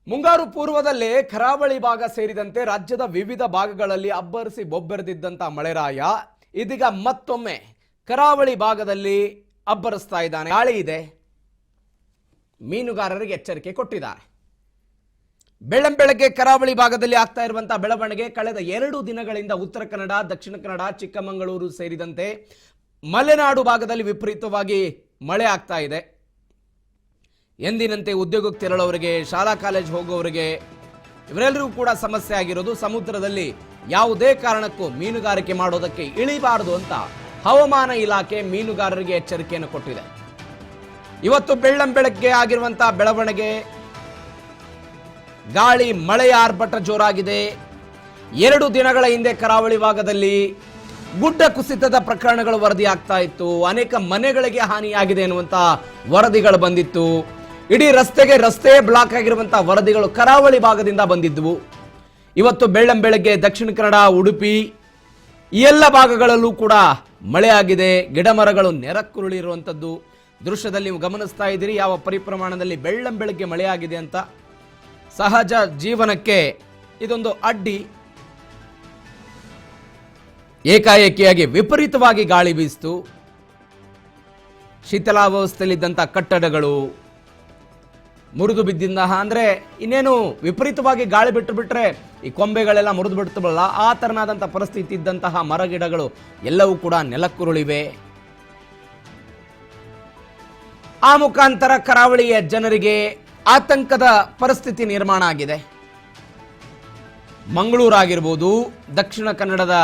ಮುಂಗಾರು ಪೂರ್ವದಲ್ಲೇ ಕರಾವಳಿ ಭಾಗ ಸೇರಿದಂತೆ ರಾಜ್ಯದ ವಿವಿಧ ಭಾಗಗಳಲ್ಲಿ ಅಬ್ಬರಿಸಿ ಬೊಬ್ಬೆರೆದಿದ್ದಂತ ಮಳೆರಾಯ ಇದೀಗ ಮತ್ತೊಮ್ಮೆ ಕರಾವಳಿ ಭಾಗದಲ್ಲಿ ಅಬ್ಬರಿಸ್ತಾ ಇದ್ದಾನೆ. ಗಾಳಿ ಇದೆ, ಮೀನುಗಾರರಿಗೆ ಎಚ್ಚರಿಕೆ ಕೊಟ್ಟಿದ್ದಾರೆ. ಬೆಳ್ಳಂಬೆಳಗ್ಗೆ ಕರಾವಳಿ ಭಾಗದಲ್ಲಿ ಆಗ್ತಾ ಇರುವಂತಹ ಬೆಳವಣಿಗೆ ಕಳೆದ 2 ದಿನಗಳಿಂದ ಉತ್ತರ ಕನ್ನಡ, ದಕ್ಷಿಣ ಕನ್ನಡ, ಚಿಕ್ಕಮಗಳೂರು ಸೇರಿದಂತೆ ಮಲೆನಾಡು ಭಾಗದಲ್ಲಿ ವಿಪರೀತವಾಗಿ ಮಳೆ ಆಗ್ತಾ ಇದೆ. ಎಂದಿನಂತೆ ಉದ್ಯೋಗಕ್ಕೆ ತೆರಳೋರಿಗೆ, ಶಾಲಾ ಕಾಲೇಜ್ ಹೋಗೋರಿಗೆ ಇವರೆಲ್ಲರೂ ಕೂಡ ಸಮಸ್ಯೆ ಆಗಿರೋದು. ಸಮುದ್ರದಲ್ಲಿ ಯಾವುದೇ ಕಾರಣಕ್ಕೂ ಮೀನುಗಾರಿಕೆ ಮಾಡೋದಕ್ಕೆ ಇಳಿಬಾರದು ಅಂತ ಹವಾಮಾನ ಇಲಾಖೆ ಮೀನುಗಾರರಿಗೆ ಎಚ್ಚರಿಕೆಯನ್ನು ಕೊಟ್ಟಿದೆ. ಇವತ್ತು ಬೆಳ್ಳಂಬೆಳಗ್ಗೆ ಆಗಿರುವಂತಹ ಬೆಳವಣಿಗೆ, ಗಾಳಿ, ಮಳೆಯ ಆರ್ಭಟ ಜೋರಾಗಿದೆ. 2 ದಿನಗಳ ಹಿಂದೆ ಕರಾವಳಿ ಭಾಗದಲ್ಲಿ ಗುಡ್ಡ ಕುಸಿತದ ಪ್ರಕರಣಗಳು ವರದಿಯಾಗ್ತಾ ಇತ್ತು. ಅನೇಕ ಮನೆಗಳಿಗೆ ಹಾನಿಯಾಗಿದೆ ಎನ್ನುವಂತ ವರದಿಗಳು ಬಂದಿತ್ತು. ಇಡೀ ರಸ್ತೆ ಬ್ಲಾಕ್ ಆಗಿರುವಂತಹ ವರದಿಗಳು ಕರಾವಳಿ ಭಾಗದಿಂದ ಬಂದಿದ್ವು. ಇವತ್ತು ಬೆಳ್ಳಂಬೆಳಗ್ಗೆ ದಕ್ಷಿಣ ಕನ್ನಡ, ಉಡುಪಿ ಈ ಎಲ್ಲ ಭಾಗಗಳಲ್ಲೂ ಕೂಡ ಮಳೆ ಆಗಿದೆ. ಗಿಡ ಮರಗಳು ನೆರಕ್ಕುರುಳಿರುವಂಥದ್ದು ದೃಶ್ಯದಲ್ಲಿ ನೀವು ಗಮನಿಸ್ತಾ ಇದ್ದೀರಿ. ಯಾವ ಪರಿಪ್ರಮಾಣದಲ್ಲಿ ಬೆಳ್ಳಂಬೆಳಗ್ಗೆ ಮಳೆ ಆಗಿದೆ ಅಂತ. ಸಹಜ ಜೀವನಕ್ಕೆ ಇದೊಂದು ಅಡ್ಡಿ. ಏಕಾಏಕಿಯಾಗಿ ವಿಪರೀತವಾಗಿ ಗಾಳಿ ಬೀಸ್ತು. ಶಿಥಿಲಾವಸ್ಥೆಯಲ್ಲಿದ್ದಂಥ ಕಟ್ಟಡಗಳು ಮುರಿದು ಬಿದ್ದಿಂದ, ಅಂದ್ರೆ ಇನ್ನೇನು ವಿಪರೀತವಾಗಿ ಗಾಳಿ ಬಿಟ್ಟರೆ ಈ ಕೊಂಬೆಗಳೆಲ್ಲ ಮುರಿದು ಬಿಡ್ತವಲ್ಲ, ಆ ತರನಾದಂಥ ಪರಿಸ್ಥಿತಿ ಇದ್ದಂತಹ ಮರಗಿಡಗಳು ಎಲ್ಲವೂ ಕೂಡ ನೆಲಕ್ಕುರುಳಿವೆ. ಆ ಮುಖಾಂತರ ಕರಾವಳಿಯ ಜನರಿಗೆ ಆತಂಕದ ಪರಿಸ್ಥಿತಿ ನಿರ್ಮಾಣ ಆಗಿದೆ. ಮಂಗಳೂರು ಆಗಿರ್ಬೋದು, ದಕ್ಷಿಣ ಕನ್ನಡದ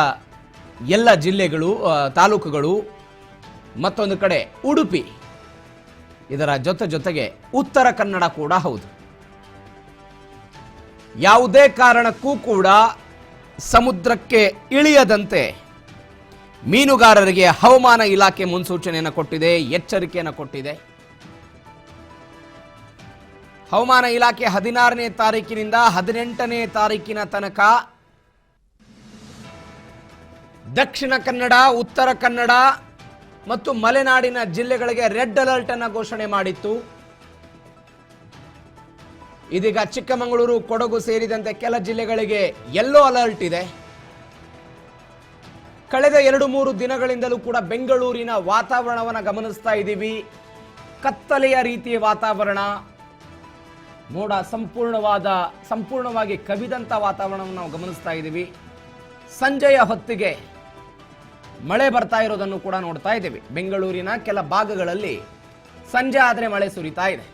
ಎಲ್ಲ ಜಿಲ್ಲೆಗಳು, ತಾಲೂಕುಗಳು, ಮತ್ತೊಂದು ಕಡೆ ಉಡುಪಿ, ಇದರ ಜೊತೆಗೆ ಉತ್ತರ ಕನ್ನಡ ಕೂಡ ಹೌದು. ಯಾವುದೇ ಕಾರಣಕ್ಕೂ ಕೂಡ ಸಮುದ್ರಕ್ಕೆ ಇಳಿಯದಂತೆ ಮೀನುಗಾರರಿಗೆ ಹವಾಮಾನ ಇಲಾಖೆ ಮುನ್ಸೂಚನೆಯನ್ನು ಕೊಟ್ಟಿದೆ, ಎಚ್ಚರಿಕೆಯನ್ನು ಕೊಟ್ಟಿದೆ. ಹವಾಮಾನ ಇಲಾಖೆ 16ನೇ ತಾರೀಕಿನಿಂದ 18ನೇ ತಾರೀಕಿನ ತನಕ ದಕ್ಷಿಣ ಕನ್ನಡ, ಉತ್ತರ ಕನ್ನಡ ಮತ್ತು ಮಲೆನಾಡಿನ ಜಿಲ್ಲೆಗಳಿಗೆ ರೆಡ್ ಅಲರ್ಟ್ ಅನ್ನು ಘೋಷಣೆ ಮಾಡಿತ್ತು. ಇದೀಗ ಚಿಕ್ಕಮಗಳೂರು, ಕೊಡಗು ಸೇರಿದಂತೆ ಕೆಲ ಜಿಲ್ಲೆಗಳಿಗೆ ಯೆಲ್ಲೋ ಅಲರ್ಟ್ ಇದೆ. ಕಳೆದ 2-3 ದಿನಗಳಿಂದಲೂ ಕೂಡ ಬೆಂಗಳೂರಿನ ವಾತಾವರಣವನ್ನು ಗಮನಿಸ್ತಾ ಇದ್ದೀವಿ. ಕತ್ತಲೆಯ ರೀತಿಯ ವಾತಾವರಣ, ಮೋಡ ಸಂಪೂರ್ಣವಾಗಿ ಕವಿದಂತ ವಾತಾವರಣವನ್ನು ನಾವು ಗಮನಿಸ್ತಾ ಇದ್ದೀವಿ. ಸಂಜೆಯ ಹೊತ್ತಿಗೆ ಮಳೆ ಬರ್ತಾ ಇರೋದನ್ನು ಕೂಡ ನೋಡ್ತಾ ಇದ್ದೀವಿ. ಬೆಂಗಳೂರಿನ ಕೆಲ ಭಾಗಗಳಲ್ಲಿ ಸಂಜೆ ಆದರೆ ಮಳೆ ಸುರಿತಾ ಇದೆ.